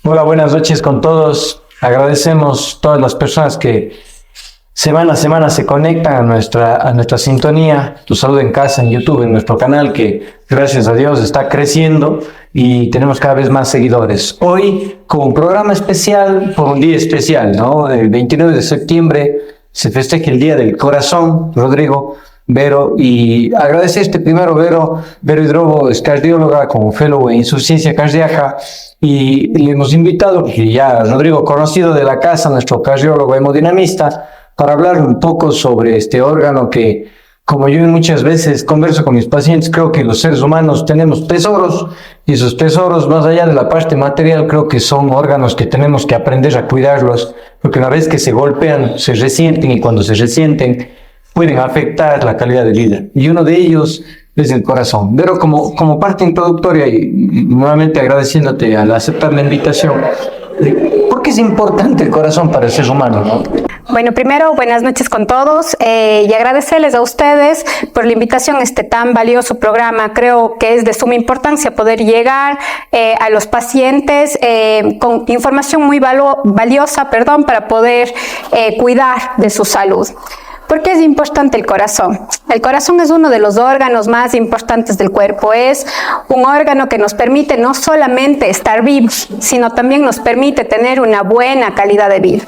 Hola, buenas noches con todos. Agradecemos todas las personas que semana a semana se conectan a nuestra sintonía. Tu Salud en Casa en YouTube, en nuestro canal que gracias a Dios está creciendo y tenemos cada vez más seguidores. Hoy con un programa especial, por un día especial, ¿no? El 29 de septiembre se festeja el Día del Corazón, Rodrigo, Vero, y agradecerte primero, Vero Hidrobo es cardióloga con fellow en insuficiencia cardíaca y le hemos invitado, que ya Rodrigo conocido de la casa, nuestro cardiólogo hemodinamista, para hablar un poco sobre este órgano que, como yo muchas veces converso con mis pacientes, creo que los seres humanos tenemos tesoros y esos tesoros, más allá de la parte material, creo que son órganos que tenemos que aprender a cuidarlos, porque una vez que se golpean, se resienten y cuando se resienten, pueden afectar la calidad de vida. Y uno de ellos es el corazón. Pero como parte introductoria y nuevamente agradeciéndote al aceptar la invitación, ¿por qué es importante el corazón para el ser humano, no? Bueno, primero, buenas noches con todos y agradecerles a ustedes por la invitación a este tan valioso programa. Creo que es de suma importancia poder llegar a los pacientes con información muy valiosa, para poder cuidar de su salud. ¿Por qué es importante el corazón? El corazón es uno de los órganos más importantes del cuerpo. Es un órgano que nos permite no solamente estar vivos, sino también nos permite tener una buena calidad de vida.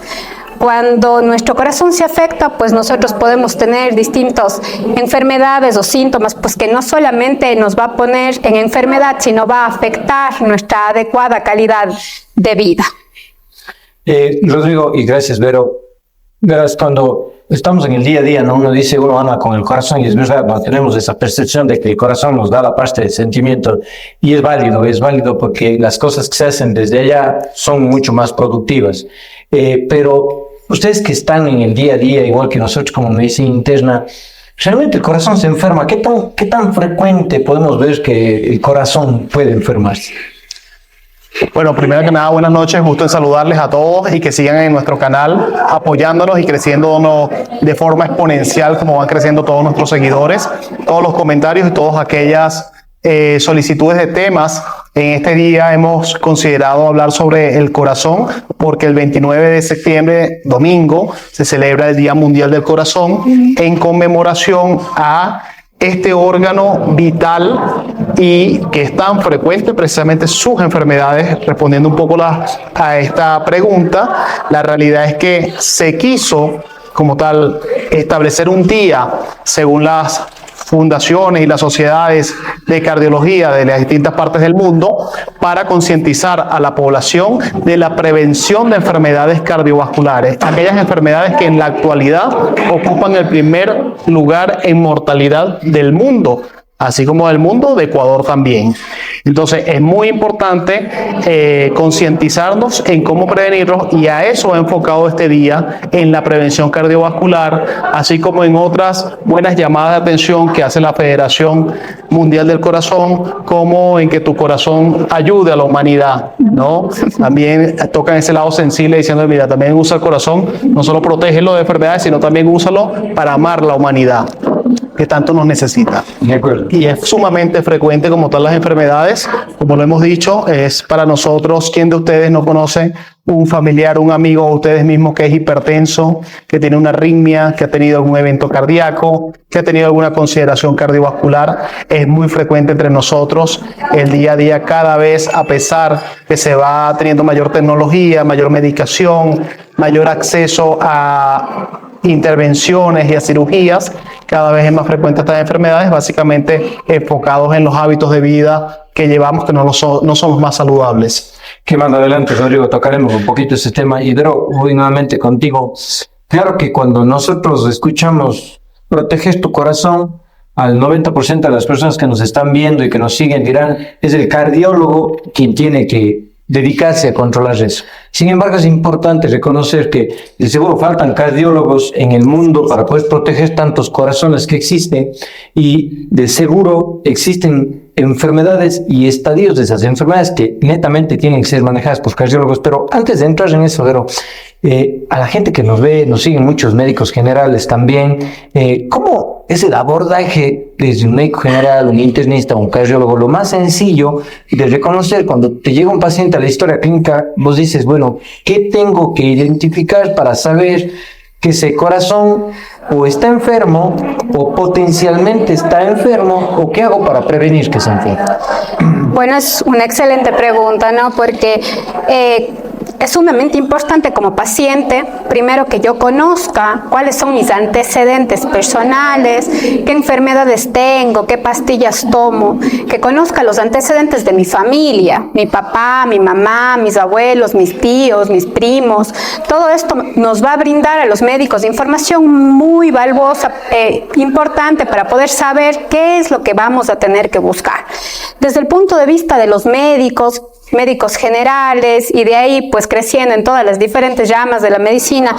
Cuando nuestro corazón se afecta, pues nosotros podemos tener distintas enfermedades o síntomas, pues que no solamente nos va a poner en enfermedad, sino va a afectar nuestra adecuada calidad de vida. Rodrigo, y gracias, Vero. Verás, cuando estamos en el día a día, ¿no? Uno dice, uno anda con el corazón y es verdad, no tenemos esa percepción de que el corazón nos da la parte del sentimiento y es válido porque las cosas que se hacen desde allá son mucho más productivas. Pero ustedes que están en el día a día, igual que nosotros como medicina interna, ¿realmente el corazón se enferma? ¿Qué tan frecuente podemos ver que el corazón puede enfermarse? Bueno, primero que nada, buenas noches, gusto en saludarles a todos y que sigan en nuestro canal apoyándonos y creciendo de forma exponencial como van creciendo todos nuestros seguidores, todos los comentarios y todas aquellas solicitudes de temas. En este día hemos considerado hablar sobre el corazón porque el 29 de septiembre, domingo, se celebra el Día Mundial del Corazón en conmemoración a este órgano vital y que es tan frecuente precisamente sus enfermedades. Respondiendo un poco a esta pregunta, la realidad es que se quiso como tal establecer un día según las fundaciones y las sociedades de cardiología de las distintas partes del mundo para concientizar a la población de la prevención de enfermedades cardiovasculares, aquellas enfermedades que en la actualidad ocupan el primer lugar en mortalidad del mundo, así como del mundo, de Ecuador también. Entonces es muy importante concientizarnos en cómo prevenirlos y a eso ha enfocado este día en la prevención cardiovascular, así como en otras buenas llamadas de atención que hace la Federación Mundial del Corazón, como en que tu corazón ayude a la humanidad, ¿no? También tocan ese lado sensible diciendo, mira, también usa el corazón, no solo protégelo de enfermedades, sino también úsalo para amar la humanidad que tanto nos necesita. De acuerdo. Y es sumamente frecuente como todas las enfermedades, como lo hemos dicho, es para nosotros. ¿Quién de ustedes no conoce un familiar, un amigo o ustedes mismos que es hipertenso, que tiene una arritmia, que ha tenido algún evento cardíaco, que ha tenido alguna consideración cardiovascular? Es muy frecuente entre nosotros el día a día, cada vez, a pesar que se va teniendo mayor tecnología, mayor medicación, mayor acceso a intervenciones y a cirugías, cada vez es más frecuente estas enfermedades, básicamente enfocados en los hábitos de vida que llevamos, que no somos más saludables. Que más adelante, Rodrigo, tocaremos un poquito ese tema. Y Vero, voy nuevamente contigo. Claro que cuando nosotros escuchamos proteges tu corazón, al 90% de las personas que nos están viendo y que nos siguen dirán, es el cardiólogo quien tiene que dedicarse a controlar eso. Sin embargo, es importante reconocer que de seguro faltan cardiólogos en el mundo para poder proteger tantos corazones que existen y de seguro existen enfermedades y estadios de esas enfermedades que netamente tienen que ser manejadas por cardiólogos. Pero antes de entrar en eso, Vero, a la gente que nos ve, nos siguen muchos médicos generales también, ¿cómo es el abordaje desde un médico general, un internista, un cardiólogo? Lo más sencillo de reconocer cuando te llega un paciente a la historia clínica, vos dices, bueno, ¿qué tengo que identificar para saber que ese corazón o está enfermo o potencialmente está enfermo, o qué hago para prevenir que se enferme? Bueno, es una excelente pregunta, ¿no? Porque es sumamente importante como paciente, primero que yo conozca cuáles son mis antecedentes personales, qué enfermedades tengo, qué pastillas tomo, que conozca los antecedentes de mi familia, mi papá, mi mamá, mis abuelos, mis tíos, mis primos. Todo esto nos va a brindar a los médicos información muy valiosa, importante para poder saber qué es lo que vamos a tener que buscar. Desde el punto de vista de los médicos generales, y de ahí pues creciendo en todas las diferentes ramas de la medicina,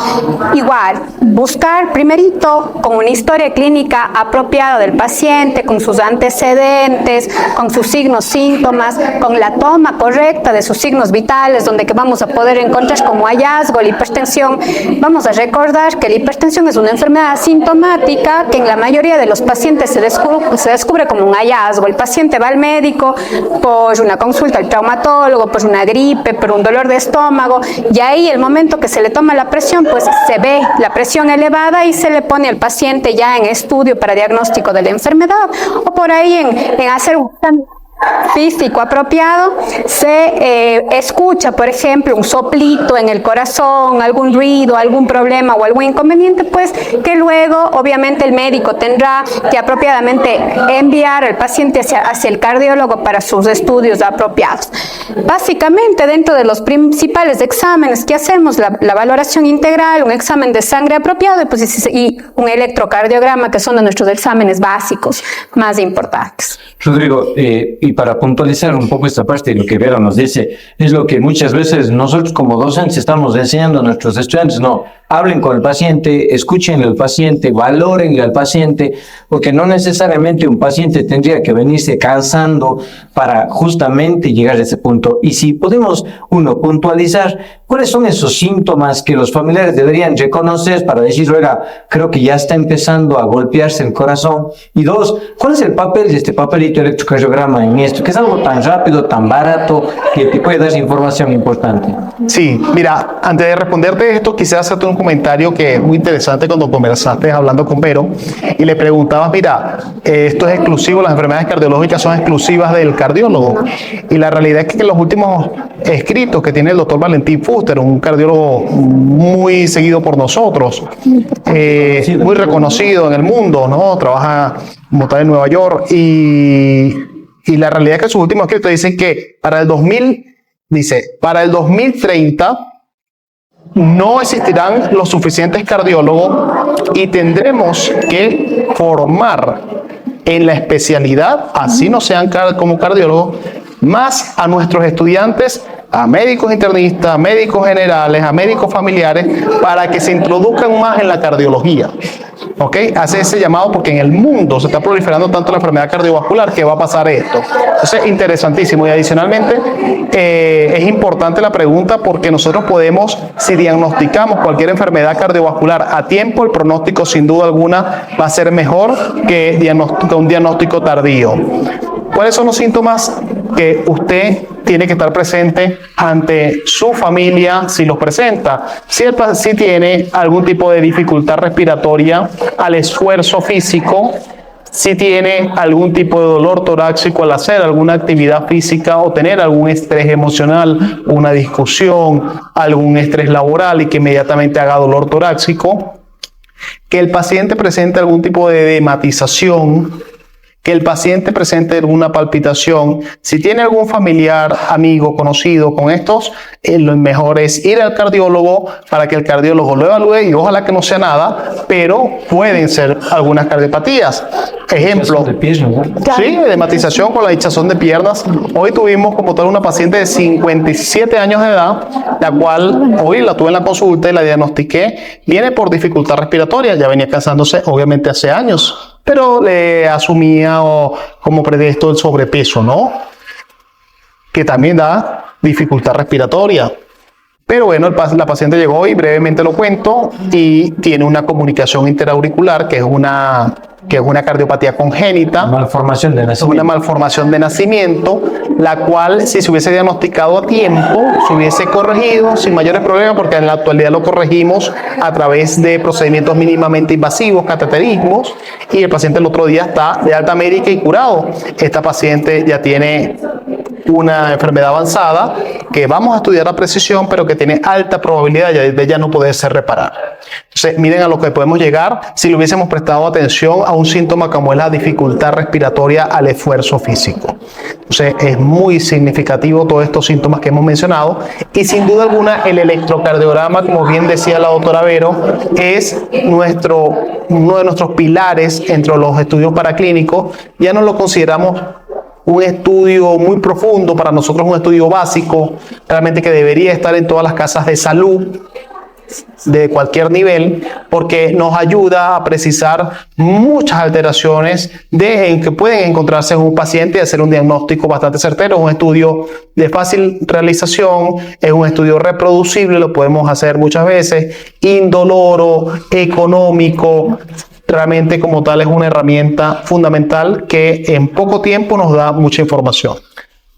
igual, buscar primerito con una historia clínica apropiada del paciente, con sus antecedentes, con sus signos, síntomas, con la toma correcta de sus signos vitales, donde que vamos a poder encontrar como hallazgo la hipertensión. Vamos a recordar que la hipertensión es una enfermedad asintomática que en la mayoría de los pacientes se descubre como un hallazgo. El paciente va al médico por una consulta al traumatólogo, por una gripe, por un dolor de estómago, y ahí el momento que se le toma la presión, pues se ve la presión elevada y se le pone al paciente ya en estudio para diagnóstico de la enfermedad, o por ahí en hacer un físico apropiado, se escucha, por ejemplo, un soplito en el corazón, algún ruido, algún problema o algún inconveniente, pues que luego obviamente el médico tendrá que apropiadamente enviar al paciente hacia el cardiólogo para sus estudios apropiados. Básicamente, dentro de los principales exámenes que hacemos, la valoración integral, un examen de sangre apropiado y un electrocardiograma, que son de nuestros exámenes básicos más importantes. Rodrigo, y para puntualizar un poco esta parte de lo que Vero nos dice, es lo que muchas veces nosotros como docentes estamos enseñando a nuestros estudiantes: no, hablen con el paciente, escuchen al paciente, valoren al paciente, porque no necesariamente un paciente tendría que venirse cansando para justamente llegar a ese punto. Y si podemos, uno, puntualizar cuáles son esos síntomas que los familiares deberían reconocer para decir, oiga, creo que ya está empezando a golpearse el corazón. Y dos, ¿cuál es el papel de este papelito electrocardiograma en esto? Que es algo tan rápido, tan barato, que te puede dar información importante. Sí, mira, antes de responderte esto, quisiera hacerte un comentario que es muy interesante cuando conversaste hablando con Vero y le preguntabas, mira, esto es exclusivo, las enfermedades cardiológicas son exclusivas del cardiólogo. Y la realidad es que en los últimos escritos que tiene el doctor Valentín Fuster, un cardiólogo muy seguido por nosotros, muy reconocido en el mundo, ¿no? Trabaja como tal en Nueva York, y la realidad es que sus últimos escritos dicen que para el 2030 no existirán los suficientes cardiólogos y tendremos que formar en la especialidad, así no sean como cardiólogos, más a nuestros estudiantes, a médicos internistas, a médicos generales, a médicos familiares, para que se introduzcan más en la cardiología. ¿Ok? Hace ese llamado porque en el mundo se está proliferando tanto la enfermedad cardiovascular que va a pasar esto. Entonces, interesantísimo. Y adicionalmente, es importante la pregunta porque nosotros podemos, si diagnosticamos cualquier enfermedad cardiovascular a tiempo, el pronóstico sin duda alguna va a ser mejor que un diagnóstico tardío. ¿Cuáles son los síntomas que usted tiene que estar presente ante su familia si los presenta? Si tiene algún tipo de dificultad respiratoria al esfuerzo físico, si tiene algún tipo de dolor torácico al hacer alguna actividad física o tener algún estrés emocional, una discusión, algún estrés laboral y que inmediatamente haga dolor torácico, que el paciente presente algún tipo de edematización, que el paciente presente alguna palpitación. Si tiene algún familiar, amigo, conocido con estos, lo mejor es ir al cardiólogo para que el cardiólogo lo evalúe y ojalá que no sea nada, pero pueden ser algunas cardiopatías. Ejemplo, sí, edematización con la hinchazón de piernas. Hoy tuvimos como tal una paciente de 57 años de edad, la cual hoy la tuve en la consulta y la diagnostiqué. Viene por dificultad respiratoria, ya venía cansándose obviamente hace años. pero le asumía como pretexto el sobrepeso, ¿no? Que también da dificultad respiratoria. Pero bueno, la paciente llegó y brevemente lo cuento y tiene una comunicación interauricular que es una cardiopatía congénita. Malformación de nacimiento. Una malformación de nacimiento, la cual si se hubiese diagnosticado a tiempo, se hubiese corregido sin mayores problemas, porque en la actualidad lo corregimos a través de procedimientos mínimamente invasivos, cateterismos, y el paciente el otro día está de alta médica y curado. Esta paciente ya tiene una enfermedad avanzada que vamos a estudiar a precisión, pero que tiene alta probabilidad de ya no poder ser reparada. Entonces, miren a lo que podemos llegar si le hubiésemos prestado atención a un síntoma como es la dificultad respiratoria al esfuerzo físico. Entonces, es muy significativo todos estos síntomas que hemos mencionado y sin duda alguna el electrocardiograma, como bien decía la doctora Vero, es uno de nuestros pilares entre los estudios paraclínicos. Ya no lo consideramos un estudio muy profundo, para nosotros un estudio básico, realmente que debería estar en todas las casas de salud de cualquier nivel, porque nos ayuda a precisar muchas alteraciones en que pueden encontrarse en un paciente y hacer un diagnóstico bastante certero. Es un estudio de fácil realización, es un estudio reproducible, lo podemos hacer muchas veces, indoloro, económico. Realmente como tal es una herramienta fundamental que en poco tiempo nos da mucha información.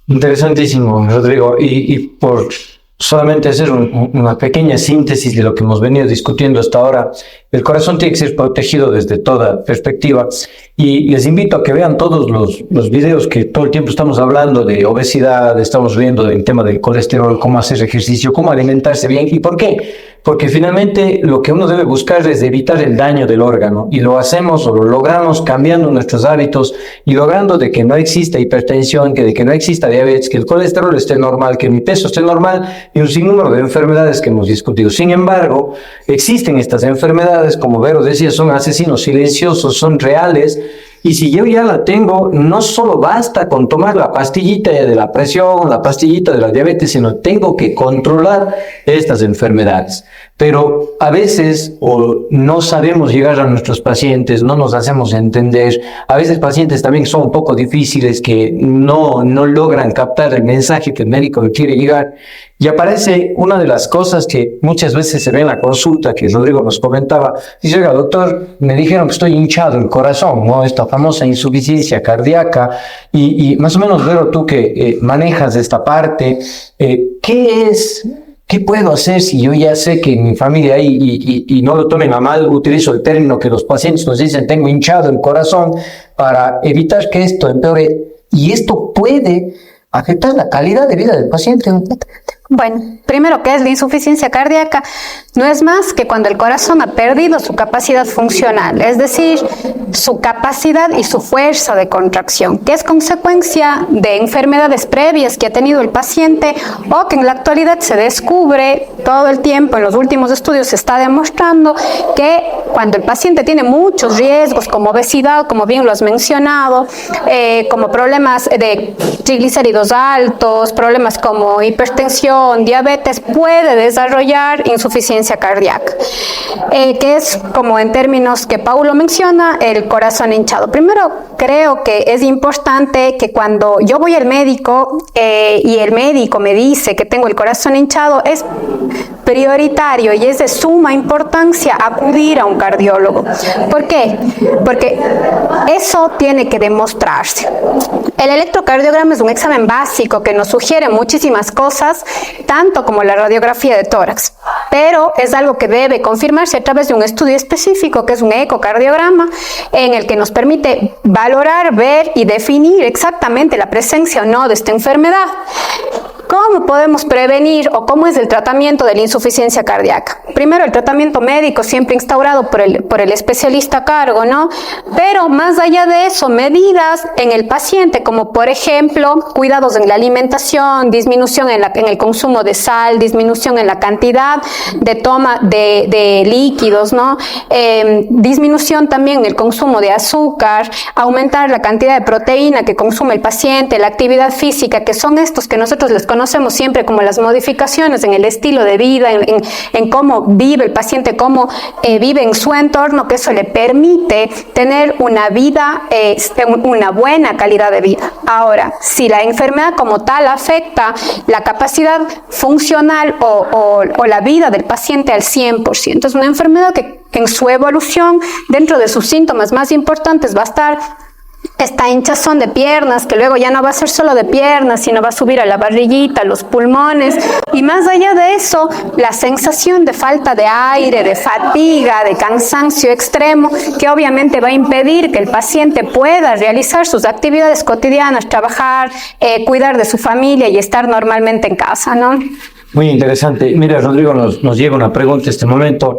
Interesantísimo, Rodrigo. Y por solamente hacer una pequeña síntesis de lo que hemos venido discutiendo hasta ahora, el corazón tiene que ser protegido desde toda perspectiva. Y les invito a que vean todos los videos que todo el tiempo estamos hablando de obesidad, estamos viendo del tema del colesterol, cómo hacer ejercicio, cómo alimentarse bien. ¿Y por qué? Porque finalmente lo que uno debe buscar es evitar el daño del órgano, y lo hacemos o lo logramos cambiando nuestros hábitos y logrando de que no exista hipertensión, de que no exista diabetes, que el colesterol esté normal, que mi peso esté normal y un sinnúmero de enfermedades que hemos discutido. Sin embargo, existen estas enfermedades, como Vero decía, son asesinos silenciosos, son reales. Y si yo ya la tengo, no solo basta con tomar la pastillita de la presión, la pastillita de la diabetes, sino tengo que controlar estas enfermedades. Pero a veces no sabemos llegar a nuestros pacientes, no nos hacemos entender. A veces pacientes también son un poco difíciles, que no logran captar el mensaje que el médico quiere llegar. Y aparece una de las cosas que muchas veces se ve en la consulta, que Rodrigo nos comentaba. Dice: oiga, doctor, me dijeron que estoy hinchado el corazón, ¿no? Esta famosa insuficiencia cardíaca. Y más o menos, Vero, tú que manejas esta parte, ¿qué puedo hacer si yo ya sé que en mi familia hay, y no lo tomen a mal, utilizo el término que los pacientes nos dicen, tengo hinchado el corazón, para evitar que esto empeore? Y esto puede afectar la calidad de vida del paciente. Bueno, primero, ¿qué es la insuficiencia cardíaca? No es más que cuando el corazón ha perdido su capacidad funcional, es decir, su capacidad y su fuerza de contracción, que es consecuencia de enfermedades previas que ha tenido el paciente, o que en la actualidad se descubre todo el tiempo. En los últimos estudios se está demostrando que cuando el paciente tiene muchos riesgos, como obesidad, como bien lo has mencionado, como problemas de triglicéridos altos, problemas como hipertensión, diabetes, puede desarrollar insuficiencia cardíaca, que es, como en términos que Paulo menciona, el corazón hinchado. Primero, creo que es importante que cuando yo voy al médico y el médico me dice que tengo el corazón hinchado, es prioritario y es de suma importancia acudir a un cardiólogo. ¿Por qué? Porque eso tiene que demostrarse. El electrocardiograma es un examen básico que nos sugiere muchísimas cosas, tanto como la radiografía de tórax, pero es algo que debe confirmarse a través de un estudio específico, que es un ecocardiograma, en el que nos permite valorar, ver y definir exactamente la presencia o no de esta enfermedad. ¿Cómo podemos prevenir o cómo es el tratamiento de la insuficiencia cardíaca? Primero, el tratamiento médico siempre instaurado por el especialista a cargo, ¿no? Pero más allá de eso, medidas en el paciente, como por ejemplo, cuidados en la alimentación, disminución en el consumo de sal, disminución en la cantidad de toma de líquidos, ¿no? Disminución también en el consumo de azúcar, aumentar la cantidad de proteína que consume el paciente, la actividad física, que son estos que nosotros les conocemos conocemos siempre como las modificaciones en el estilo de vida, en cómo vive el paciente, cómo vive en su entorno, que eso le permite tener una vida, una buena calidad de vida. Ahora, si la enfermedad como tal afecta la capacidad funcional o la vida del paciente al 100%, es una enfermedad que en su evolución, dentro de sus síntomas más importantes, va a estar esta hinchazón de piernas, que luego ya no va a ser solo de piernas, sino va a subir a la barriguita, a los pulmones, y más allá de eso, la sensación de falta de aire, de fatiga, de cansancio extremo, que obviamente va a impedir que el paciente pueda realizar sus actividades cotidianas, trabajar, cuidar de su familia y estar normalmente en casa, ¿no? Muy interesante. Mira, Rodrigo, nos llega una pregunta en este momento.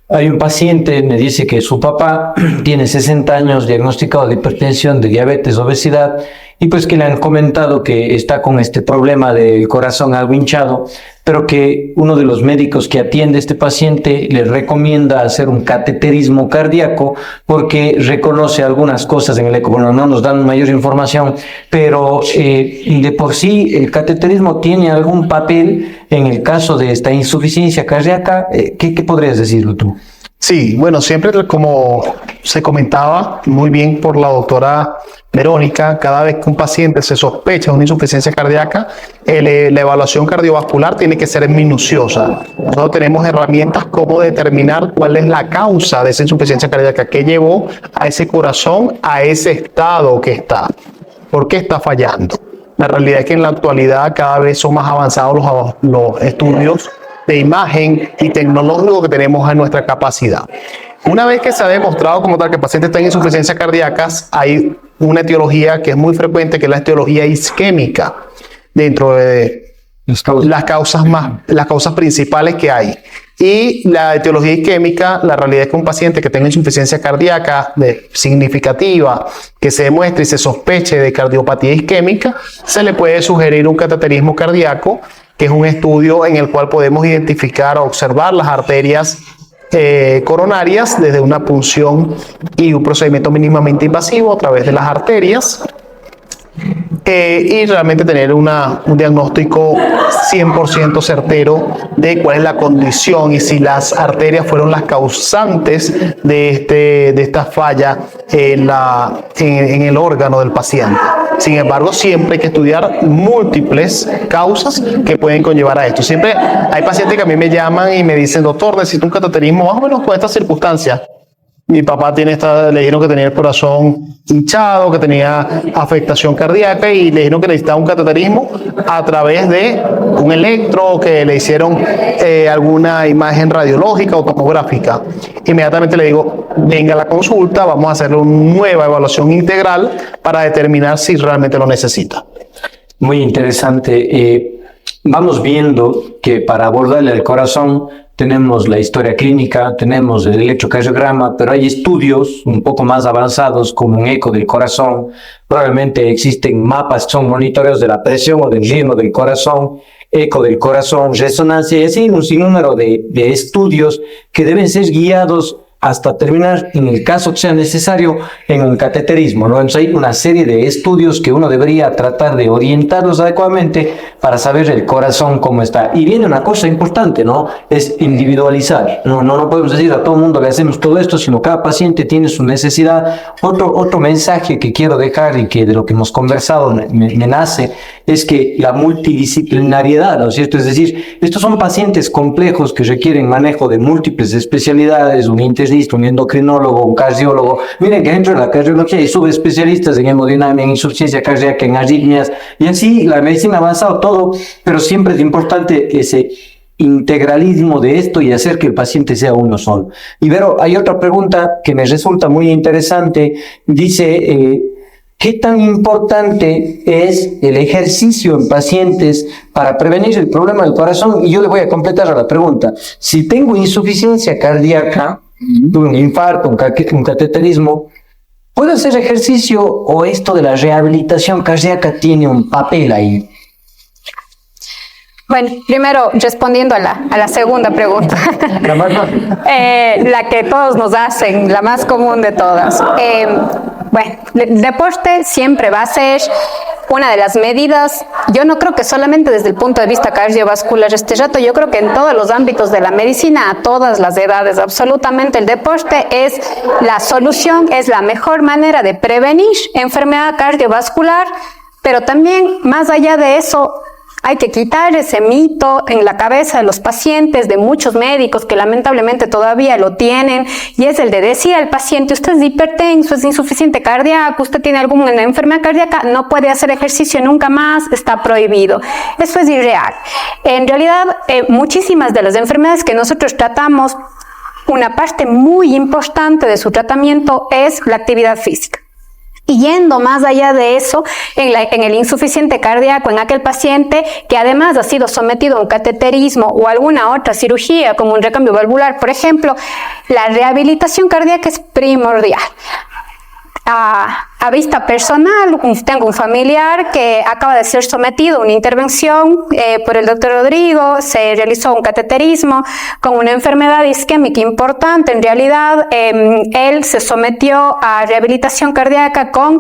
Hay un paciente, me dice que su papá tiene 60 años, diagnosticado de hipertensión, de diabetes, obesidad, y pues que le han comentado que está con este problema del corazón algo hinchado, pero que uno de los médicos que atiende a este paciente le recomienda hacer un cateterismo cardíaco porque reconoce algunas cosas en el eco. Bueno, no nos dan mayor información, pero de por sí el cateterismo tiene algún papel en el caso de esta insuficiencia cardíaca. ¿Qué podrías decirlo tú? Sí, bueno, siempre como se comentaba muy bien por la doctora Verónica, cada vez que un paciente se sospecha de una insuficiencia cardíaca, la evaluación cardiovascular tiene que ser minuciosa. Nosotros tenemos herramientas como determinar cuál es la causa de esa insuficiencia cardíaca, qué llevó a ese corazón a ese estado que está, por qué está fallando. La realidad es que en la actualidad cada vez son más avanzados los estudios de imagen y tecnológico que tenemos a nuestra capacidad. Una vez que se ha demostrado como tal que el paciente está en insuficiencia cardíaca, hay una etiología que es muy frecuente, que es la etiología isquémica, dentro de las causas principales que hay. Y la etiología isquémica, la realidad es que un paciente que tenga insuficiencia cardíaca significativa, que se demuestre y se sospeche de cardiopatía isquémica, se le puede sugerir un cateterismo cardíaco, que es un estudio en el cual podemos identificar o observar las arterias coronarias desde una punción y un procedimiento mínimamente invasivo a través de las arterias, y realmente tener un diagnóstico 100% certero de cuál es la condición y si las arterias fueron las causantes de esta falla en el órgano del paciente. Sin embargo, siempre hay que estudiar múltiples causas que pueden conllevar a esto. Siempre hay pacientes que a mí me llaman y me dicen: doctor, necesito un cateterismo más o menos con estas circunstancias. Mi papá le dijeron que tenía el corazón hinchado, que tenía afectación cardíaca, y le dijeron que necesitaba un cateterismo a través de un electro, que le hicieron alguna imagen radiológica o tomográfica. Inmediatamente le digo: venga a la consulta, vamos a hacer una nueva evaluación integral para determinar si realmente lo necesita. Muy interesante. Vamos viendo que para abordarle al corazón tenemos la historia clínica, tenemos el electrocardiograma, pero hay estudios un poco más avanzados como un eco del corazón. Probablemente existen mapas que son monitoreos de la presión o del ritmo del corazón, eco del corazón, resonancia, y así un sinnúmero de estudios que deben ser guiados hasta terminar, en el caso que sea necesario, en un cateterismo, ¿no? Entonces hay una serie de estudios que uno debería tratar de orientarlos adecuadamente para saber el corazón cómo está. Y viene una cosa importante, ¿no? Es individualizar. No podemos decir a todo el mundo que hacemos todo esto, sino cada paciente tiene su necesidad. Otro mensaje que quiero dejar y que de lo que hemos conversado me nace es que la multidisciplinariedad, ¿no es cierto? Es decir, estos son pacientes complejos que requieren manejo de múltiples especialidades, un internista, un endocrinólogo, un cardiólogo. Miren que dentro de la cardiología hay subespecialistas en hemodinamia, en insuficiencia cardíaca, en arritmias, y así la medicina ha avanzado todo, pero siempre es importante ese integralismo de esto y hacer que el paciente sea uno solo. Y Vero, hay otra pregunta que me resulta muy interesante. Dice, ¿qué tan importante es el ejercicio en pacientes para prevenir el problema del corazón? Y yo le voy a completar la pregunta. Si tengo insuficiencia cardíaca, tuve un infarto, un cateterismo, ¿puedo hacer ejercicio o esto de la rehabilitación cardíaca tiene un papel ahí? Bueno, primero respondiendo a la segunda pregunta, la que todos nos hacen, la más común de todas. Bueno, el deporte siempre va a ser una de las medidas, yo no creo que solamente desde el punto de vista cardiovascular este rato, yo creo que en todos los ámbitos de la medicina, a todas las edades, absolutamente el deporte es la solución, es la mejor manera de prevenir enfermedad cardiovascular, pero también más allá de eso, hay que quitar ese mito en la cabeza de los pacientes, de muchos médicos que lamentablemente todavía lo tienen, y es el de decir al paciente, usted es hipertenso, es insuficiente cardíaco, usted tiene alguna enfermedad cardíaca, no puede hacer ejercicio nunca más, está prohibido. Eso es irreal. En realidad, muchísimas de las enfermedades que nosotros tratamos, una parte muy importante de su tratamiento es la actividad física. Y yendo más allá de eso, en el insuficiente cardíaco, en aquel paciente que además ha sido sometido a un cateterismo o alguna otra cirugía, como un recambio valvular, por ejemplo, la rehabilitación cardíaca es primordial. A vista personal, tengo un familiar que acaba de ser sometido a una intervención por el doctor Rodrigo, se realizó un cateterismo con una enfermedad isquémica importante. En realidad, él se sometió a rehabilitación cardíaca con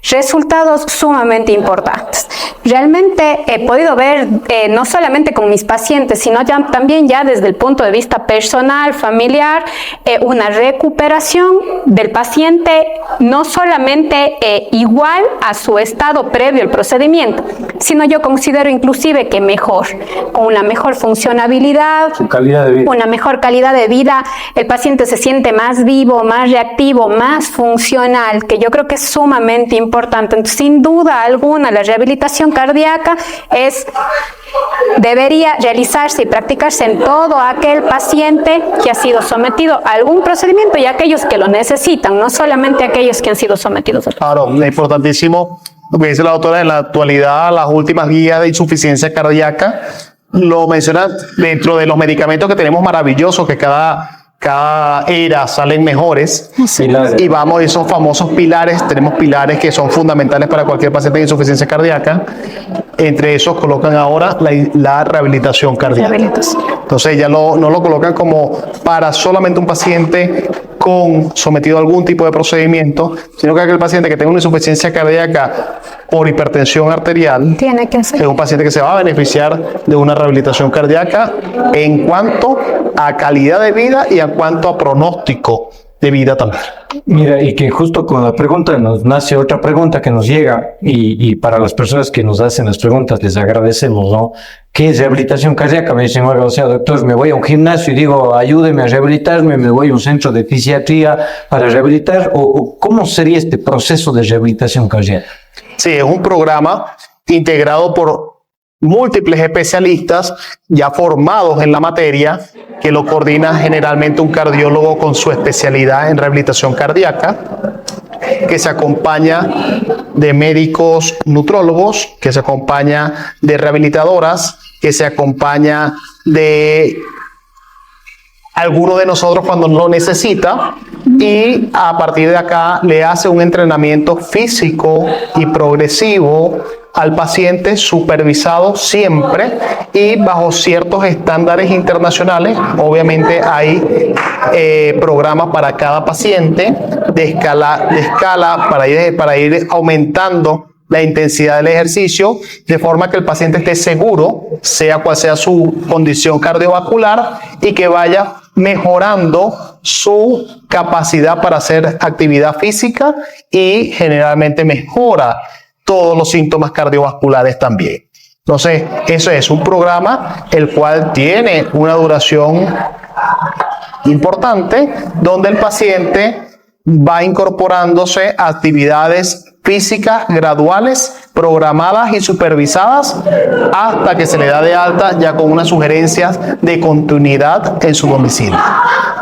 resultados sumamente importantes. Realmente he podido ver, no solamente con mis pacientes, sino también ya desde el punto de vista personal, familiar, una recuperación del paciente, no solamente igual a su estado previo al procedimiento, sino yo considero inclusive que mejor, con una mejor funcionabilidad, Su calidad de vida. una mejor calidad de vida, el paciente se siente más vivo, más reactivo, más funcional, que yo creo que es sumamente importante. Entonces, sin duda alguna, la rehabilitación cardíaca debería realizarse y practicarse en todo aquel paciente que ha sido sometido a algún procedimiento y aquellos que lo necesitan, no solamente aquellos que han sido sometidos a Claro, es importantísimo lo que dice la doctora. En la actualidad, las últimas guías de insuficiencia cardíaca lo mencionan dentro de los medicamentos que tenemos maravillosos, que cada era salen mejores. Pilares. Y vamos, esos famosos pilares, tenemos pilares que son fundamentales para cualquier paciente de insuficiencia cardíaca. Entre esos colocan ahora la rehabilitación cardíaca. Entonces ya no lo colocan como para solamente un paciente sometido a algún tipo de procedimiento, sino que aquel paciente que tenga una insuficiencia cardíaca por hipertensión arterial Tiene que ser. es un paciente que se va a beneficiar de una rehabilitación cardíaca en cuanto a calidad de vida y en cuanto a pronóstico de vida también. Mira, y que justo con la pregunta nos nace otra pregunta que nos llega, y para las personas que nos hacen las preguntas les agradecemos, ¿no? ¿Qué es rehabilitación cardíaca? Me dicen, o sea, doctor, me voy a un gimnasio y digo, ayúdeme a rehabilitarme, me voy a un centro de fisiatría para rehabilitar, o ¿cómo sería este proceso de rehabilitación cardíaca? Sí, es un programa integrado por múltiples especialistas ya formados en la materia, que lo coordina generalmente un cardiólogo con su especialidad en rehabilitación cardíaca, que se acompaña de médicos nutrólogos, que se acompaña de rehabilitadoras, que se acompaña de alguno de nosotros cuando lo necesita, y a partir de acá le hace un entrenamiento físico y progresivo al paciente, supervisado siempre y bajo ciertos estándares internacionales. Obviamente hay programas para cada paciente de escala para ir aumentando la intensidad del ejercicio, de forma que el paciente esté seguro, sea cual sea su condición cardiovascular, y que vaya mejorando su capacidad para hacer actividad física, y generalmente mejora todos los síntomas cardiovasculares también. Entonces, eso es un programa el cual tiene una duración importante, donde el paciente va incorporándose a actividades físicas graduales, programadas y supervisadas, hasta que se le da de alta ya con unas sugerencias de continuidad en su domicilio.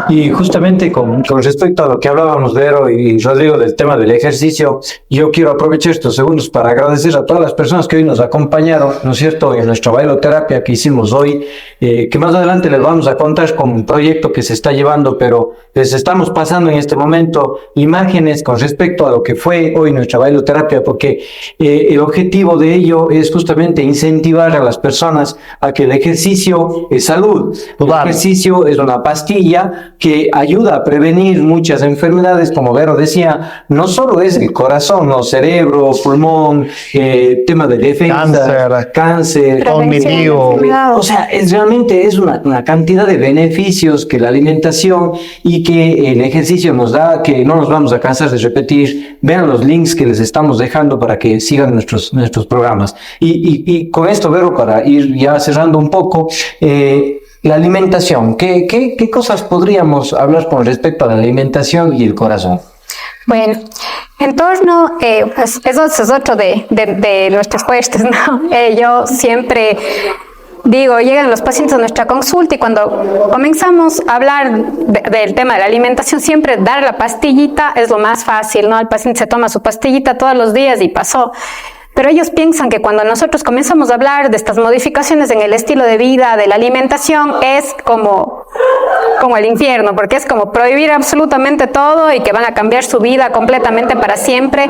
Y justamente con respecto a lo que hablábamos, Vero y Rodrigo, del tema del ejercicio, yo quiero aprovechar estos segundos para agradecer a todas las personas que hoy nos acompañaron, ¿no es cierto?, en nuestra bailoterapia que hicimos hoy, que más adelante les vamos a contar con un proyecto que se está llevando, pero les estamos pasando en este momento imágenes con respecto a lo que fue hoy nuestra bailoterapia, porque el objetivo de ello es justamente incentivar a las personas a que el ejercicio es salud. El ejercicio es una pastilla que ayuda a prevenir muchas enfermedades, como Vero decía, no solo es el corazón, no, cerebro, pulmón, tema de defensa, cáncer, cognitivo. O sea, realmente es una cantidad de beneficios que la alimentación y que el ejercicio nos da, que no nos vamos a cansar de repetir. Vean los links que les estamos dejando para que sigan nuestros programas. Y con esto, Vero, para ir ya cerrando un poco, la alimentación, ¿qué cosas podríamos hablar con respecto a la alimentación y el corazón? Bueno, en torno, pues eso es otro de nuestras cuestas, ¿no? Yo siempre digo, llegan los pacientes a nuestra consulta y cuando comenzamos a hablar del tema de la alimentación, siempre dar la pastillita es lo más fácil, ¿no? El paciente se toma su pastillita todos los días y pasó. Pero ellos piensan que cuando nosotros comenzamos a hablar de estas modificaciones en el estilo de vida, de la alimentación, es como el infierno, porque es como prohibir absolutamente todo y que van a cambiar su vida completamente para siempre.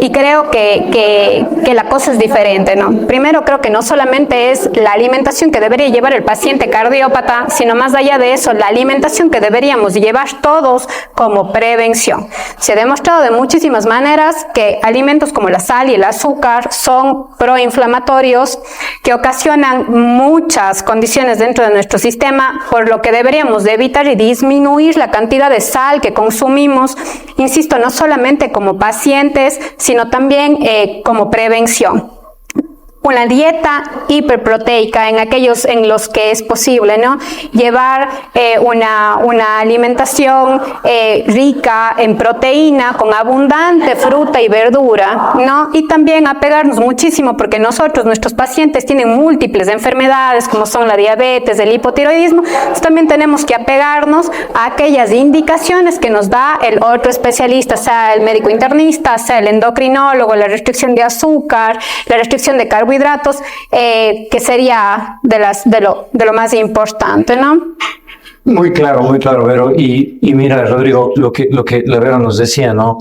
Y creo que la cosa es diferente, ¿no? Primero, creo que no solamente es la alimentación que debería llevar el paciente cardiópata, sino más allá de eso, la alimentación que deberíamos llevar todos como prevención. Se ha demostrado de muchísimas maneras que alimentos como la sal y el azúcar son proinflamatorios que ocasionan muchas condiciones dentro de nuestro sistema, por lo que deberíamos de evitar y disminuir la cantidad de sal que consumimos, insisto, no solamente como pacientes, sino también como prevención. Una dieta hiperproteica en aquellos en los que es posible, ¿no? Llevar una alimentación rica en proteína, con abundante fruta y verdura, ¿no? Y también apegarnos muchísimo, porque nuestros pacientes tienen múltiples enfermedades, como son la diabetes, el hipotiroidismo, entonces también tenemos que apegarnos a aquellas indicaciones que nos da el otro especialista, sea el médico internista, sea el endocrinólogo, la restricción de azúcar, la restricción de carbohidratos, que sería de lo más importante, ¿no? Muy claro, Vero. Y mira, Rodrigo, lo que la Vero nos decía, ¿no?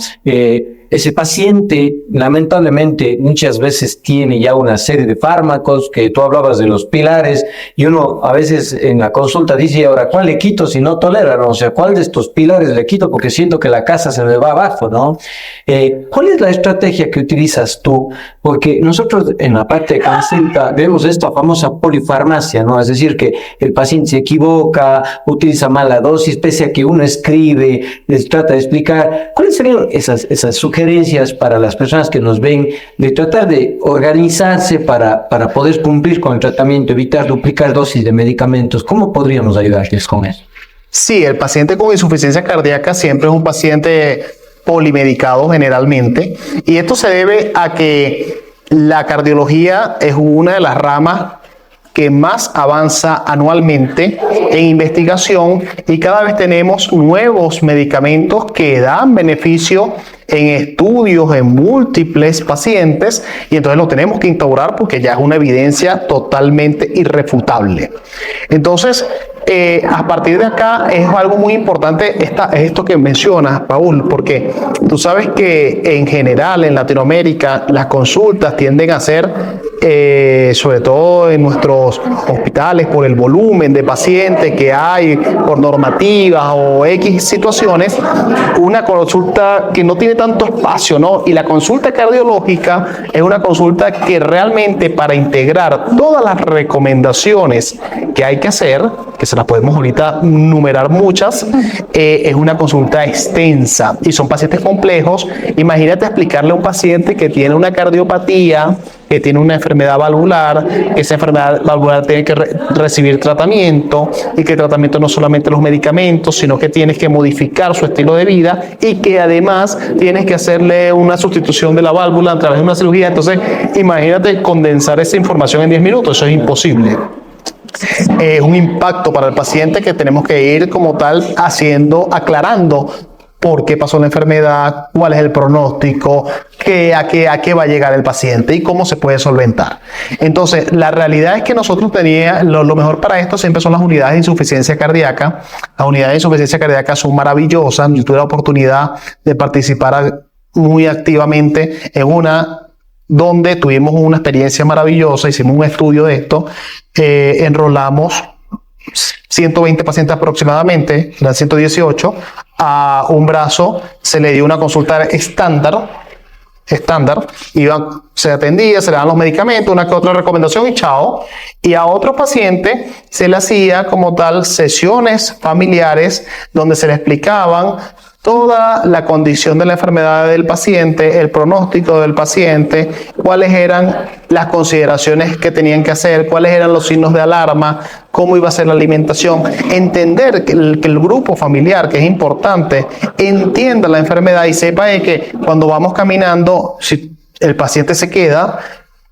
Ese paciente, lamentablemente, muchas veces tiene ya una serie de fármacos, que tú hablabas de los pilares, y uno a veces en la consulta dice, ahora, ¿cuál le quito si no tolera, no? O sea, ¿cuál de estos pilares le quito? Porque siento que la casa se me va abajo, ¿no? ¿Cuál es la estrategia que utilizas tú? Porque nosotros en la parte de consulta vemos esta famosa polifarmacia, ¿no? Es decir, que el paciente se equivoca, utiliza mal la dosis, pese a que uno escribe, les trata de explicar. ¿Cuáles serían esas sugerencias para las personas que nos ven, de tratar de organizarse para poder cumplir con el tratamiento, evitar duplicar dosis de medicamentos? ¿Cómo podríamos ayudarles con eso? Sí, el paciente con insuficiencia cardíaca siempre es un paciente polimedicado generalmente, y esto se debe a que la cardiología es una de las ramas que más avanza anualmente en investigación, y cada vez tenemos nuevos medicamentos que dan beneficio en estudios en múltiples pacientes, y entonces lo tenemos que instaurar porque ya es una evidencia totalmente irrefutable. Entonces, a partir de acá es algo muy importante esto que mencionas, Paul, porque tú sabes que en general en Latinoamérica las consultas tienden a ser, sobre todo en nuestros hospitales, por el volumen de pacientes que hay, por normativas o X situaciones, una consulta que no tiene tanto espacio, ¿no? Y la consulta cardiológica es una consulta que realmente, para integrar todas las recomendaciones que hay que hacer, que se las podemos ahorita numerar muchas, es una consulta extensa y son pacientes complejos. Imagínate explicarle a un paciente que tiene una cardiopatía, que tiene una enfermedad valvular, que esa enfermedad valvular tiene que recibir tratamiento, y que el tratamiento no solamente los medicamentos, sino que tienes que modificar su estilo de vida, y que además tienes que hacerle una sustitución de la válvula a través de una cirugía. Entonces, imagínate condensar esa información en 10 minutos, eso es imposible. Es un impacto para el paciente que tenemos que ir como tal aclarando por qué pasó la enfermedad, cuál es el pronóstico, a qué va a llegar el paciente y cómo se puede solventar. Entonces, la realidad es que nosotros lo mejor para esto siempre son las unidades de insuficiencia cardíaca. Las unidades de insuficiencia cardíaca son maravillosas. Yo tuve la oportunidad de participar muy activamente en una donde tuvimos una experiencia maravillosa, hicimos un estudio de esto, enrolamos 120 pacientes aproximadamente, eran 118, a un brazo se le dio una consulta estándar, se atendía, se le daban los medicamentos, una que otra recomendación y chao. Y a otro paciente se le hacía como tal sesiones familiares donde se le explicaban toda la condición de la enfermedad del paciente, el pronóstico del paciente, cuáles eran las consideraciones que tenían que hacer, cuáles eran los signos de alarma, cómo iba a ser la alimentación, entender que el grupo familiar, que es importante, entienda la enfermedad y sepa de que cuando vamos caminando, si el paciente se queda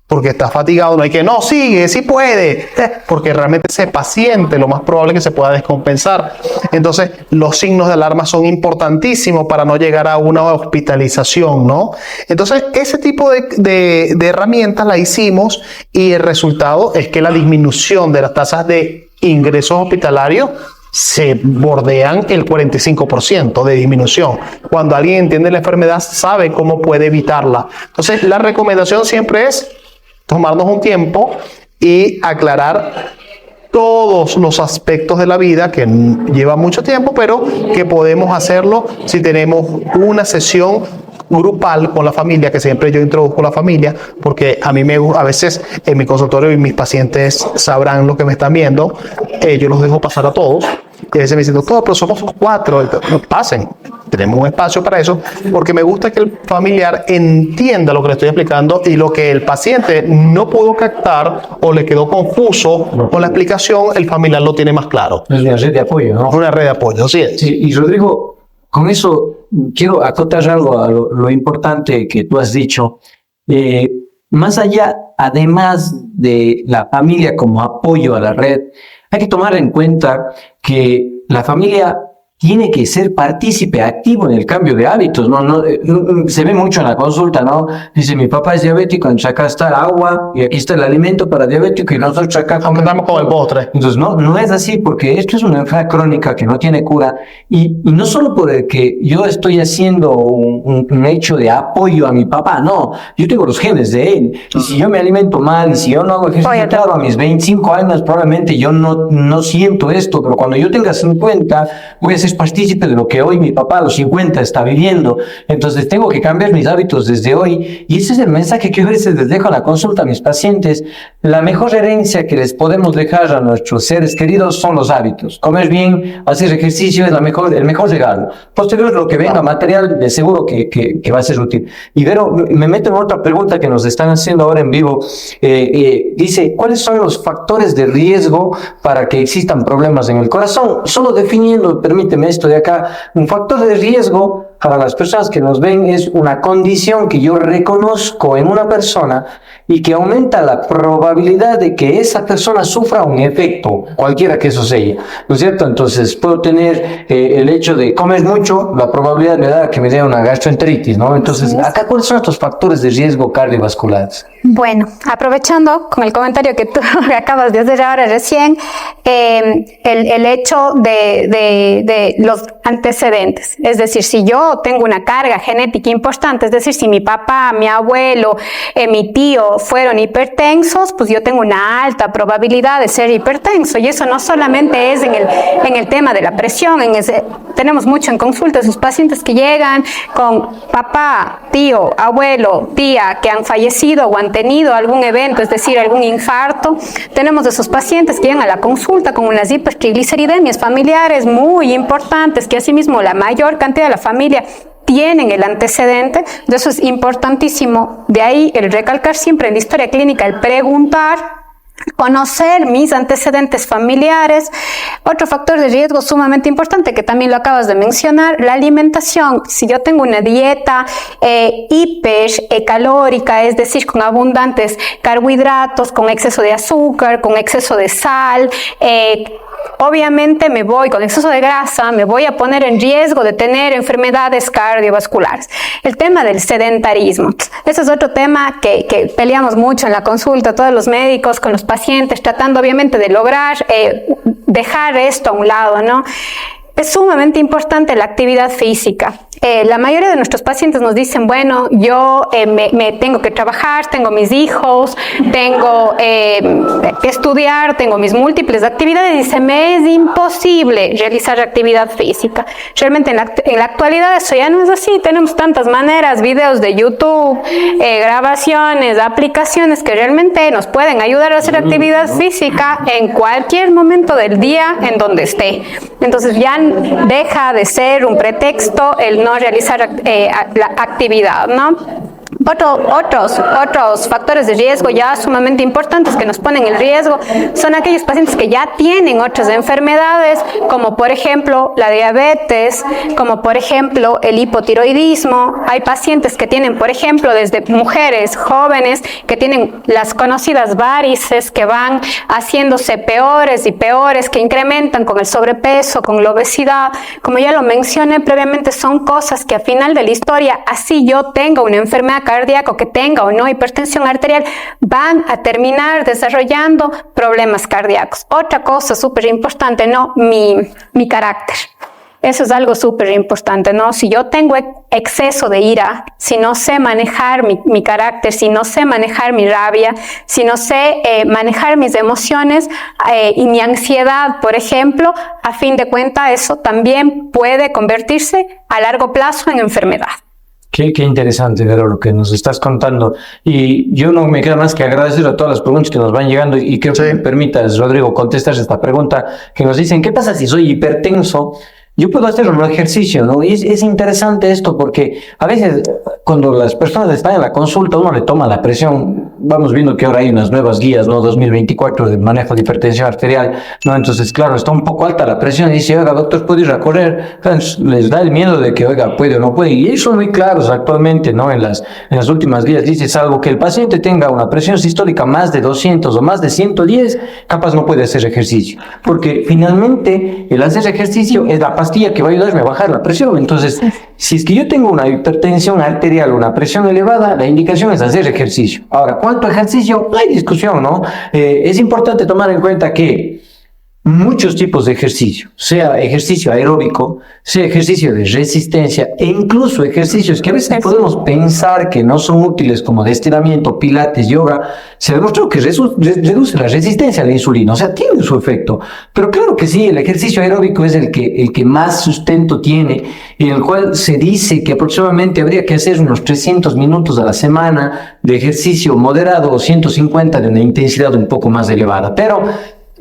porque está fatigado, no hay que, no, sigue, sí puede, porque realmente ese paciente lo más probable es que se pueda descompensar. Entonces, los signos de alarma son importantísimos para no llegar a una hospitalización, ¿no? Entonces, ese tipo de herramientas la hicimos y el resultado es que la disminución de las tasas de ingresos hospitalarios se bordean el 45% de disminución. Cuando alguien entiende la enfermedad, sabe cómo puede evitarla. Entonces, la recomendación siempre es tomarnos un tiempo y aclarar todos los aspectos de la vida, que lleva mucho tiempo, pero que podemos hacerlo si tenemos una sesión grupal con la familia, que siempre yo introduzco la familia, porque a mí a veces en mi consultorio, y mis pacientes sabrán lo que me están viendo, yo los dejo pasar a todos, y a veces me dicen, doctor, pero somos 4, no pasen, tenemos un espacio para eso, porque me gusta que el familiar entienda lo que le estoy explicando y lo que el paciente no pudo captar o le quedó confuso con la explicación, el familiar lo tiene más claro. Es una red de apoyo, ¿no? Una red de apoyo, así es. Sí, y Rodrigo, con eso quiero acotar algo a lo importante que tú has dicho. Más allá, además de la familia como apoyo a la red, hay que tomar en cuenta que la familia tiene que ser partícipe activo en el cambio de hábitos, ¿no? Se ve mucho en la consulta, ¿no? Dice, mi papá es diabético, entonces acá está el agua y aquí está el alimento para diabético y nosotros acá comenzamos con el postre. Entonces, no es así, porque esto es una enfermedad crónica que no tiene cura y no solo porque yo estoy haciendo un hecho de apoyo a mi papá, no, yo tengo los genes de él y si yo me alimento mal y si yo no hago ejercicio, claro, a mis 25 años probablemente yo no siento esto, pero cuando yo tenga 50 voy a ser partícipe de lo que hoy mi papá a los 50 está viviendo. Entonces tengo que cambiar mis hábitos desde hoy y ese es el mensaje que yo a veces les dejo a la consulta a mis pacientes. La mejor herencia que les podemos dejar a nuestros seres queridos son los hábitos. Comer bien, hacer ejercicio es el mejor regalo. Posterior lo que venga material de seguro que va a ser útil. Y Vero, me meto en otra pregunta que nos están haciendo ahora en vivo. Dice, ¿cuáles son los factores de riesgo para que existan problemas en el corazón? Solo definiendo, permíteme esto de acá, un factor de riesgo para las personas que nos ven es una condición que yo reconozco en una persona y que aumenta la probabilidad de que esa persona sufra un efecto, cualquiera que eso sea, ¿no es cierto? Entonces puedo tener el hecho de comer mucho, la probabilidad me da que me dé una gastroenteritis, ¿no? Entonces, acá, ¿cuáles son estos factores de riesgo cardiovasculares? Bueno, aprovechando con el comentario que tú acabas de hacer ahora recién, el hecho de los antecedentes, es decir, si yo tengo una carga genética importante, es decir, si mi papá, mi abuelo, mi tío fueron hipertensos, pues yo tengo una alta probabilidad de ser hipertenso, y eso no solamente es en el tema de la presión, tenemos mucho en consulta sus pacientes que llegan con papá, tío, abuelo, tía, que han fallecido o han tenido algún evento, es decir, algún infarto. Tenemos de esos pacientes que llegan a la consulta con unas hipertrigliceridemias familiares muy importantes, que asimismo la mayor cantidad de la familia tienen el antecedente. De eso es importantísimo. De ahí el recalcar siempre en la historia clínica, el preguntar, conocer mis antecedentes familiares. Otro factor de riesgo sumamente importante que también lo acabas de mencionar, la alimentación. Si yo tengo una dieta hipercalórica, es decir, con abundantes carbohidratos, con exceso de azúcar, con exceso de sal, obviamente con exceso de grasa, me voy a poner en riesgo de tener enfermedades cardiovasculares. El tema del sedentarismo. Ese es otro tema que peleamos mucho en la consulta, todos los médicos con los pacientes, tratando obviamente de lograr dejar esto a un lado, ¿no? Es sumamente importante la actividad física. la mayoría de nuestros pacientes nos dicen, bueno, yo me tengo que trabajar, tengo mis hijos, tengo que estudiar, tengo mis múltiples actividades y se me es imposible realizar actividad física. Realmente en la actualidad eso ya no es así, tenemos tantas maneras, videos de YouTube, grabaciones, aplicaciones que realmente nos pueden ayudar a hacer actividad física en cualquier momento del día en donde esté. Entonces ya deja de ser un pretexto el no realizar la actividad, ¿no? Otros factores de riesgo ya sumamente importantes que nos ponen en riesgo son aquellos pacientes que ya tienen otras enfermedades, como por ejemplo la diabetes, como por ejemplo el hipotiroidismo. Hay pacientes que tienen, por ejemplo, desde mujeres jóvenes que tienen las conocidas varices que van haciéndose peores y peores, que incrementan con el sobrepeso, con la obesidad. Como ya lo mencioné previamente, son cosas que a final de la historia, así yo tenga una enfermedad cardíaca, que tenga o no hipertensión arterial, van a terminar desarrollando problemas cardíacos. Otra cosa súper importante, ¿no? Mi carácter. Eso es algo súper importante, ¿no? Si yo tengo exceso de ira, si no sé manejar mi carácter, si no sé manejar mi rabia, si no sé manejar mis emociones y mi ansiedad, por ejemplo, a fin de cuentas eso también puede convertirse a largo plazo en enfermedad. Qué interesante, Vero, lo que nos estás contando. Y yo no me queda más que agradecer a todas las preguntas que nos van llegando y creo que me permitas, Rodrigo, contestar esta pregunta que nos dicen, ¿qué pasa si soy hipertenso? Yo puedo hacer un ejercicio, ¿no? Y es interesante esto porque a veces cuando las personas están en la consulta uno le toma la presión. Vamos viendo que ahora hay unas nuevas guías, ¿no? 2024 de manejo de hipertensión arterial, ¿no? Entonces, claro, está un poco alta la presión y dice, oiga, doctor, ¿puedo ir a correr? Entonces, les da el miedo de que, oiga, puede o no puede. Y ellos son muy claros actualmente, ¿no? En las últimas guías dice, salvo que el paciente tenga una presión sistólica más de 200 o más de 110, capaz no puede hacer ejercicio. Porque finalmente el hacer ejercicio es la pastilla que va a ayudarme a bajar la presión. Entonces, si es que yo tengo una hipertensión arterial o una presión elevada, la indicación es hacer ejercicio. Ahora, ¿cuánto ejercicio? No hay discusión, ¿no? Es importante tomar en cuenta que muchos tipos de ejercicio, sea ejercicio aeróbico, sea ejercicio de resistencia e incluso ejercicios que a veces podemos pensar que no son útiles como de estiramiento, pilates, yoga, se demostró que reduce la resistencia a la insulina, o sea, tiene su efecto. Pero claro que sí, el ejercicio aeróbico es el que más sustento tiene, en el cual se dice que aproximadamente habría que hacer unos 300 minutos a la semana de ejercicio moderado o 150 de una intensidad un poco más elevada. Pero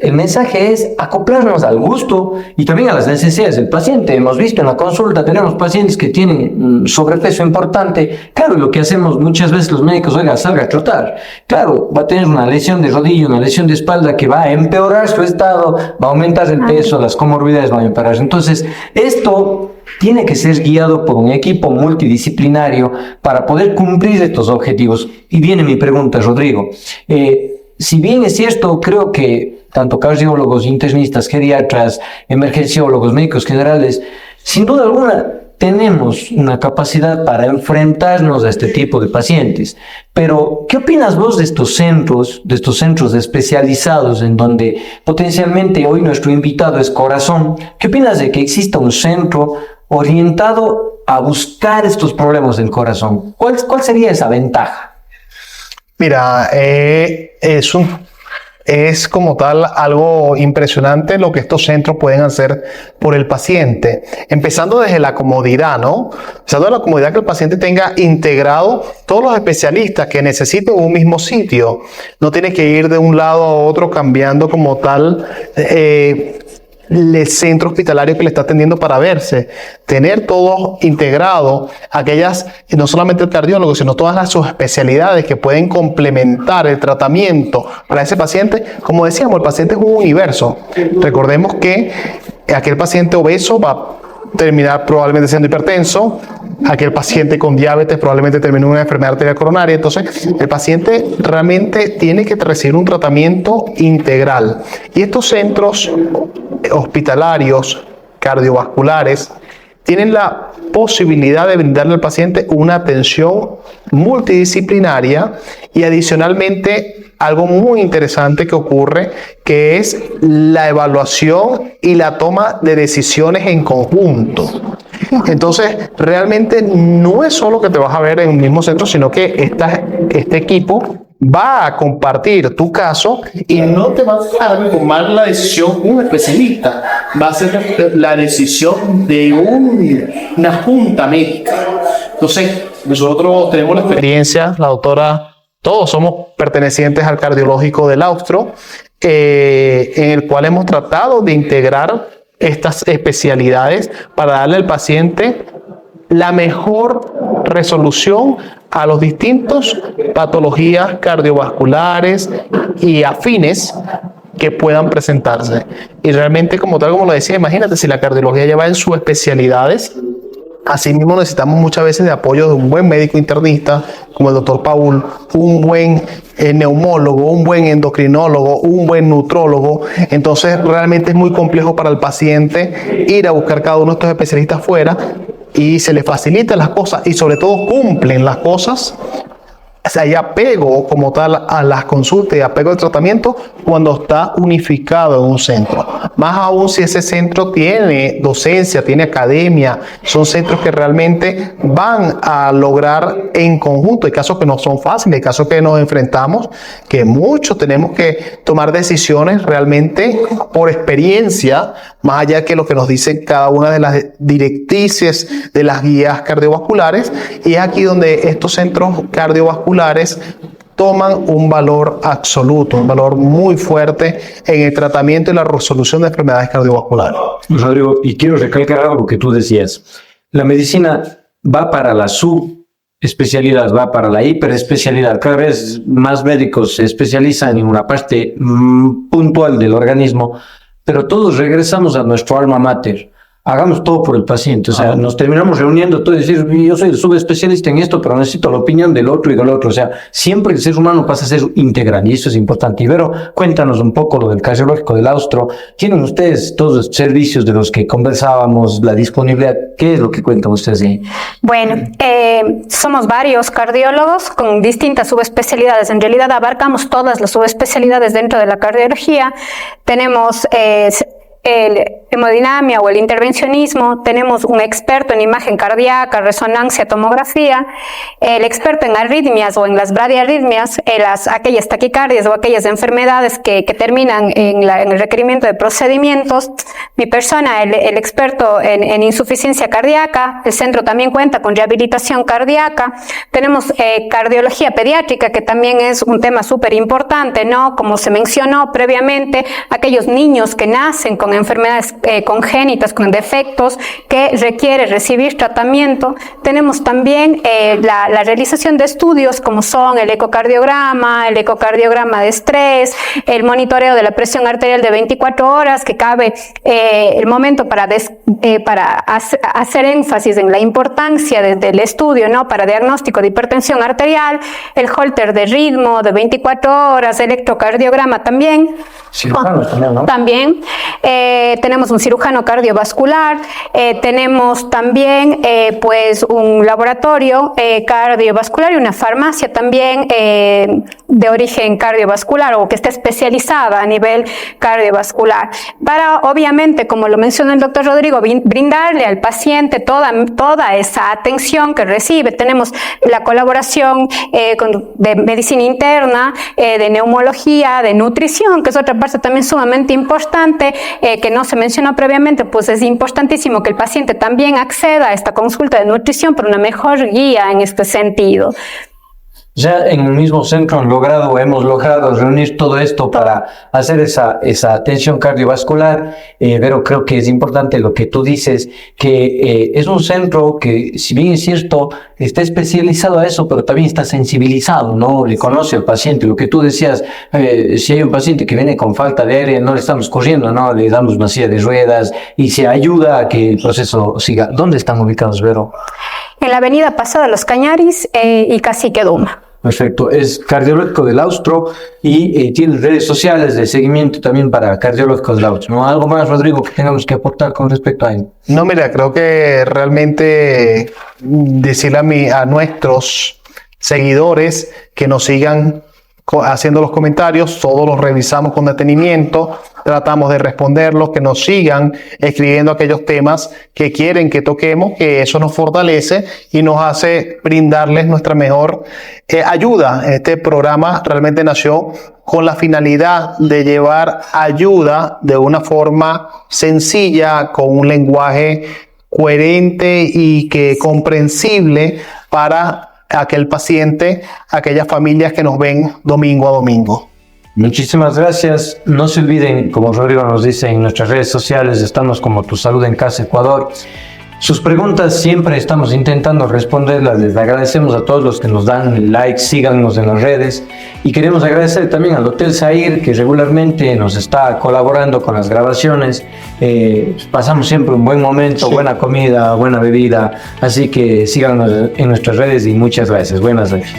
el mensaje es acoplarnos al gusto y también a las necesidades del paciente. Hemos visto en la consulta, tenemos pacientes que tienen sobrepeso importante. Claro, lo que hacemos muchas veces los médicos, oiga, salga a trotar. Claro, va a tener una lesión de rodilla, una lesión de espalda que va a empeorar su estado, va a aumentar el peso, las comorbilidades van a empeorar. Entonces, esto tiene que ser guiado por un equipo multidisciplinario para poder cumplir estos objetivos. Y viene mi pregunta, Rodrigo. Si bien es cierto, creo que tanto cardiólogos, internistas, geriatras, emergenciólogos, médicos generales, sin duda alguna tenemos una capacidad para enfrentarnos a este tipo de pacientes. Pero, ¿qué opinas vos de estos centros especializados en donde potencialmente hoy nuestro invitado es corazón? ¿Qué opinas de que exista un centro orientado a buscar estos problemas del corazón? ¿Cuál sería esa ventaja? Mira, es como tal algo impresionante lo que estos centros pueden hacer por el paciente. Empezando desde la comodidad, ¿no? Empezando de la comodidad que el paciente tenga integrado todos los especialistas que necesiten un mismo sitio. No tiene que ir de un lado a otro cambiando como tal el centro hospitalario que le está atendiendo para verse, tener todo integrado, aquellas, no solamente el cardiólogo, sino todas las subespecialidades que pueden complementar el tratamiento para ese paciente. Como decíamos, el paciente es un universo. Recordemos que aquel paciente obeso va a terminar probablemente siendo hipertenso, aquel paciente con diabetes probablemente termine una enfermedad arterial coronaria. Entonces, el paciente realmente tiene que recibir un tratamiento integral. Y estos centros hospitalarios cardiovasculares tienen la posibilidad de brindarle al paciente una atención multidisciplinaria y adicionalmente algo muy interesante que ocurre, que es la evaluación y la toma de decisiones en conjunto. Entonces, realmente no es solo que te vas a ver en el mismo centro, sino que este equipo va a compartir tu caso y no te va a tomar la decisión un especialista, va a ser la decisión de una junta médica. Entonces, nosotros tenemos la experiencia, la doctora, todos somos pertenecientes al cardiológico del Austro, en el cual hemos tratado de integrar estas especialidades para darle al paciente la mejor resolución a los distintos patologías cardiovasculares y afines que puedan presentarse. Y realmente, como tal, como lo decía, imagínate si la cardiología ya va en sus especialidades. Asimismo, necesitamos muchas veces de apoyo de un buen médico internista, como el doctor Paul, un buen neumólogo, un buen endocrinólogo, un buen nutrólogo. Entonces, realmente es muy complejo para el paciente ir a buscar cada uno de estos especialistas fuera, y se le facilitan las cosas y sobre todo cumplen las cosas. O sea, hay apego como tal a las consultas y apego al tratamiento cuando está unificado en un centro. Más aún si ese centro tiene docencia, tiene academia, son centros que realmente van a lograr en conjunto. Hay casos que no son fáciles, hay casos que nos enfrentamos, que muchos tenemos que tomar decisiones realmente por experiencia, más allá que lo que nos dicen cada una de las directrices de las guías cardiovasculares. Y es aquí donde estos centros cardiovasculares toman un valor absoluto, un valor muy fuerte en el tratamiento y la resolución de enfermedades cardiovasculares. Rodrigo, y quiero recalcar algo que tú decías. La medicina va para la subespecialidad, va para la hiperespecialidad. Cada vez más médicos se especializan en una parte puntual del organismo, pero todos regresamos a nuestro alma mater. Hagamos todo por el paciente, o sea, nos terminamos reuniendo todo y decir, yo soy el subespecialista en esto, pero necesito la opinión del otro y del otro. O sea, siempre el ser humano pasa a ser integral y eso es importante. Ibero, cuéntanos un poco lo del cardiológico del Austro. ¿Tienen ustedes todos los servicios de los que conversábamos, la disponibilidad? ¿Qué es lo que cuentan ustedes ahí? Bueno, somos varios cardiólogos con distintas subespecialidades. En realidad abarcamos todas las subespecialidades dentro de la cardiología. Tenemos el hemodinamia o el intervencionismo, tenemos un experto en imagen cardíaca, resonancia, tomografía, el experto en arritmias o en las bradiarritmias, aquellas taquicardias o aquellas enfermedades que terminan en el requerimiento de procedimientos, mi persona, el experto en insuficiencia cardíaca. El centro también cuenta con rehabilitación cardíaca. Tenemos cardiología pediátrica, que también es un tema súper importante, ¿no? Como se mencionó previamente, aquellos niños que nacen con enfermedades congénitas, con defectos, que requiere recibir tratamiento. Tenemos también la realización de estudios como son el ecocardiograma de estrés, el monitoreo de la presión arterial de 24 horas, que cabe el momento para hacer énfasis en la importancia del estudio, ¿no? Para diagnóstico de hipertensión arterial, el holter de ritmo de 24 horas, electrocardiograma también. Cirujanos también, ¿no? También tenemos un cirujano cardiovascular, tenemos también pues un laboratorio cardiovascular y una farmacia también de origen cardiovascular o que esté especializada a nivel cardiovascular. Para, obviamente, como lo mencionó el doctor Rodrigo, brindarle al paciente toda esa atención que recibe. Tenemos la colaboración de medicina interna, de neumología, de nutrición, que es otra parte también sumamente importante, que no se mencionó previamente. Pues es importantísimo que el paciente también acceda a esta consulta de nutrición por una mejor guía en este sentido. Ya en el mismo centro hemos logrado reunir todo esto para hacer esa atención cardiovascular, pero creo que es importante lo que tú dices, que es un centro que, si bien es cierto, está especializado a eso, pero también está sensibilizado, ¿no? Le conoce al paciente. Lo que tú decías, si hay un paciente que viene con falta de aire, no le estamos corriendo, ¿no? Le damos una silla de ruedas y se ayuda a que el proceso siga. ¿Dónde están ubicados, Vero? En la avenida Pasada Los Cañaris y Cacique Duma. Perfecto, es cardiológico del Austro y tiene redes sociales de seguimiento también para cardiológicos del Austro, ¿no? ¿Algo más, Rodrigo, que tengamos que aportar con respecto a él? No, mira, creo que realmente decirle a nuestros seguidores que nos sigan haciendo los comentarios, todos los revisamos con detenimiento, tratamos de responderlos, que nos sigan escribiendo aquellos temas que quieren que toquemos, que eso nos fortalece y nos hace brindarles nuestra mejor ayuda. Este programa realmente nació con la finalidad de llevar ayuda de una forma sencilla, con un lenguaje coherente y que comprensible para aquel paciente, aquellas familias que nos ven domingo a domingo. Muchísimas gracias. No se olviden, como Rodrigo nos dice, en nuestras redes sociales estamos como Tu Salud en Casa Ecuador. Sus preguntas siempre estamos intentando responderlas. Les agradecemos a todos los que nos dan like, síganos en las redes. Y queremos agradecer también al Hotel Zahir, que regularmente nos está colaborando con las grabaciones. Pasamos siempre un buen momento, sí, buena comida, buena bebida. Así que síganos en nuestras redes y muchas gracias. Buenas noches.